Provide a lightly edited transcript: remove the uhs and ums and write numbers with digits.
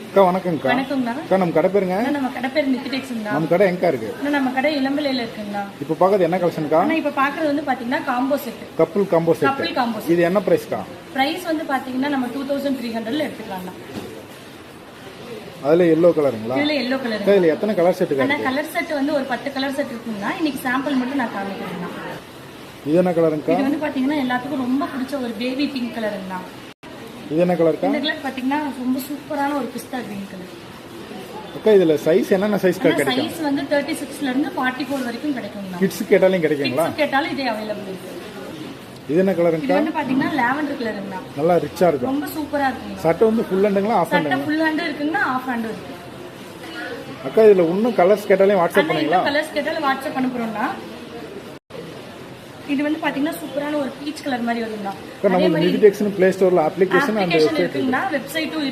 அக்கா வணக்கம்க்கா. வணக்கம்ண்ணா. அக்கா நம்ம கடை பேருங்க? நம்ம கடை பேர் நித்திடெக்ஸ்ங்கண்ணா. நம்ம கடை எங்க இருக்கு? நம்ம கடை இளம்பிள்ளையில இருக்குங்கண்ணா. இப்போ பார்க்கறது என்ன கலெக்ஷன்க்கா? இப்போ பார்க்கறது வந்து பாத்தீங்கன்னா combo set. Couple combo set. Couple combo set. இது என்ன பிரைஸ்க்கா? பிரைஸ் வந்து பாத்தீங்கன்னா நம்ம 2300ல எடுத்துக்கலாம்ண்ணா. அதுல yellow கலருங்களா? இதுல yellow கலர். இதுல எத்தனை கலர் செட் இருக்கு? அண்ணா கலர் செட் வந்து ஒரு 10 கலர் செட் இருக்குங்கண்ணா. இன்னைக்கு சாம்பிள் மட்டும் நான் காமிக்கிறேன்ண்ணா. இது என்ன கலருங்கக்கா? இது வந்து பாத்தீங்கன்னா எல்லாத்துக்கும் ரொம்ப பிடிச்ச ஒரு பேபி பிங்க் கலருங்கண்ணா. இது என்ன கலர்க்கா? இந்த கலர் பாத்தீங்கன்னா ரொம்ப சூப்பரான ஒரு பிஸ்தா கிரீன் கலர். அக்கா இதுல சைஸ் என்னென்ன சைஸ் கிடைக்கும்? சைஸ் வந்து 36ல இருந்து 44 வரைக்கும் கிடைக்கும்ண்ணா. கிட்ஸ் கேட்டாலும் கிடைக்குங்களா? கிட்ஸ் கேட்டாலும் இதே அவைலபிள் இருக்கு. இது என்ன கலருங்கக்கா? இது வந்து பாத்தீங்கன்னா லாவெண்டர் கலருங்கண்ணா. நல்லா ரிச்சா இருக்கும். ரொம்ப சூப்பரா இருக்குங்க. சட்டை வந்து ஃபுல் ஹேண்டுங்களா ஆஃப் ஹேண்டுங்களா? சட்டை ஃபுல் ஹேண்ட் இருக்குங்கண்ணா, ஆஃப் ஹேண்ட் இருக்கு. அக்கா இதுல இன்னும் கலர்ஸ் கேட்டாலும் வாட்ஸ்அப் பண்ணுவீங்களா? கலர்ஸ் கேட்டாலும் வாட்ஸ்அப் அனுப்புறோம்னா. இது வந்து பாத்தீங்கன்னா சூப்பரான ஒரு பீச் கலர் மாதிரி வரும்ண்ணா. நம்ம நிதிடெக்ஸ்னு பிளே ஸ்டோர்ல அப்ளிகேஷன் அந்த இருக்குங்கண்ணா, வெப்சைட்டும் இருக்கு.